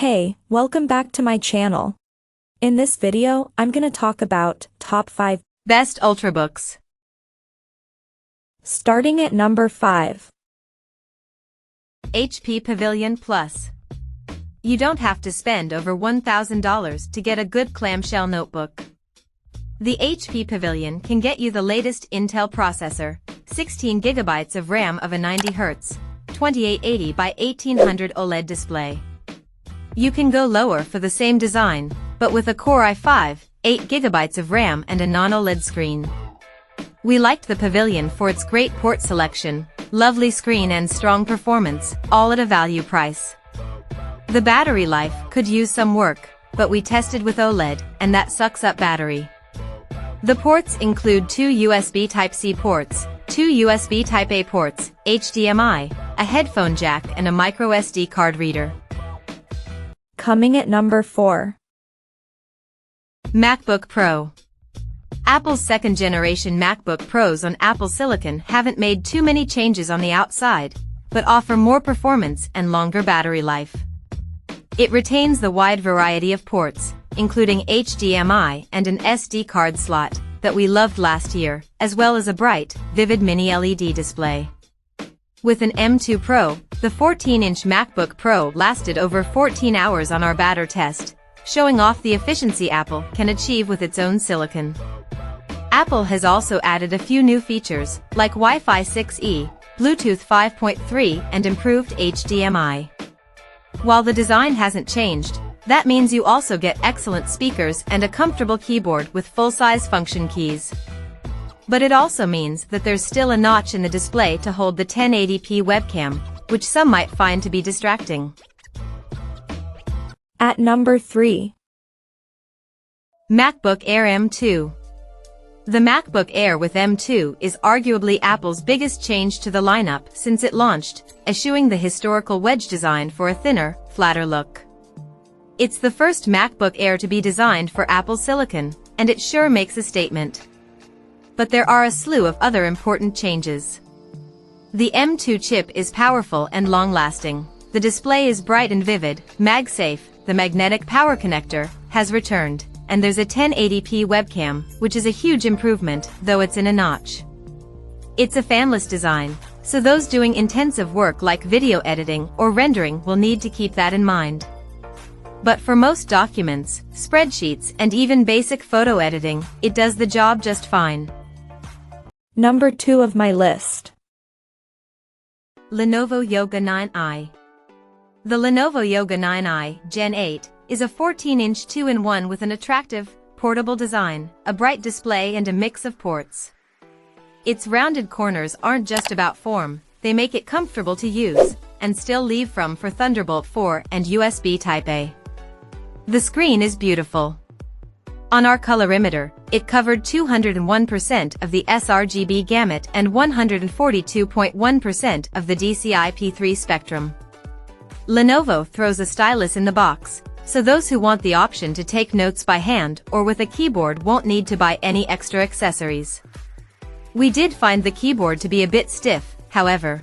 Hey, welcome back to my channel. In this video, I'm gonna talk about top 5 best Ultrabooks. Starting at number 5. HP Pavilion Plus. You don't have to spend over $1,000 to get a good clamshell notebook. The HP Pavilion can get you the latest Intel processor, 16 GB of RAM of a 90Hz, 2880 by 1800 OLED display. You can go lower for the same design, but with a Core i5, 8 GB of RAM and a non-OLED screen. We liked the Pavilion for its great port selection, lovely screen and strong performance, all at a value price. The battery life could use some work, but we tested with OLED, and that sucks up battery. The ports include 2 USB Type-C ports, 2 USB Type-A ports, HDMI, a headphone jack and a microSD card reader. Coming at number 4. MacBook Pro. Apple's second-generation MacBook Pros on Apple Silicon haven't made too many changes on the outside, but offer more performance and longer battery life. It retains the wide variety of ports, including HDMI and an SD card slot, that we loved last year, as well as a bright, vivid mini LED display. With an M2 Pro, the 14-inch MacBook Pro lasted over 14 hours on our beta test, showing off the efficiency Apple can achieve with its own silicon. Apple has also added a few new features, like Wi-Fi 6E, Bluetooth 5.3 and improved HDMI. While the design hasn't changed, that means you also get excellent speakers and a comfortable keyboard with full-size function keys. But it also means that there's still a notch in the display to hold the 1080p webcam, which some might find to be distracting. At number 3. MacBook Air M2. The MacBook Air with M2 is arguably Apple's biggest change to the lineup since it launched, eschewing the historical wedge design for a thinner, flatter look. It's the first MacBook Air to be designed for Apple Silicon, and it sure makes a statement. But there are a slew of other important changes. The M2 chip is powerful and long-lasting. The display is bright and vivid, MagSafe, the magnetic power connector, has returned, and there's a 1080p webcam, which is a huge improvement, though it's in a notch. It's a fanless design, so those doing intensive work like video editing or rendering will need to keep that in mind. But for most documents, spreadsheets and even basic photo editing, it does the job just fine. Number 2 of my list. Lenovo Yoga 9i. The Lenovo Yoga 9i Gen 8 is a 14-inch 2-in-1 with an attractive, portable design, a bright display and a mix of ports. Its rounded corners aren't just about form, they make it comfortable to use, and still leave room for Thunderbolt 4 and USB Type-A. The screen is beautiful. On our colorimeter, it covered 201% of the sRGB gamut and 142.1% of the DCI-P3 spectrum. Lenovo throws a stylus in the box, so those who want the option to take notes by hand or with a keyboard won't need to buy any extra accessories. We did find the keyboard to be a bit stiff, however.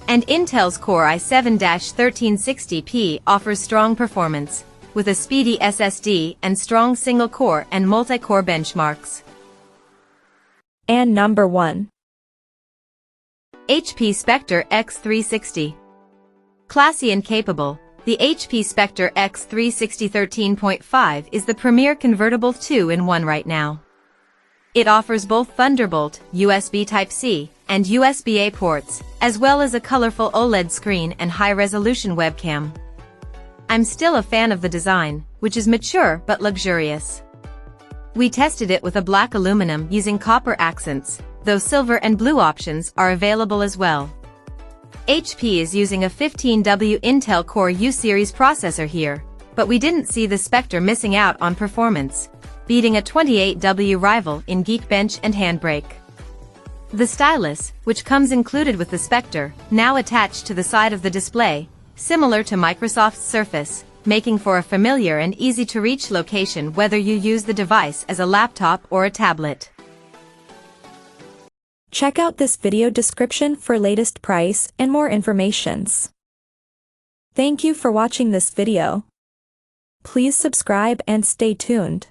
And Intel's Core i7-1360P offers strong performance, with a speedy SSD and strong single-core and multi-core benchmarks. And number 1. HP Spectre X360. Classy and capable, the HP Spectre X360 13.5 is the premier convertible 2-in-1 right now. It offers both Thunderbolt, USB Type-C, and USB-A ports, as well as a colorful OLED screen and high-resolution webcam. I'm still a fan of the design, which is mature but luxurious. We tested it with a black aluminum using copper accents, though silver and blue options are available as well. HP is using a 15W Intel Core U-series processor here, but we didn't see the Spectre missing out on performance, beating a 28W rival in Geekbench and Handbrake. The stylus, which comes included with the Spectre, now attached to the side of the display, similar to Microsoft's Surface, making for a familiar and easy-to-reach location whether you use the device as a laptop or a tablet. Check out this video description for latest price and more informations. Thank you for watching this video. Please subscribe and stay tuned.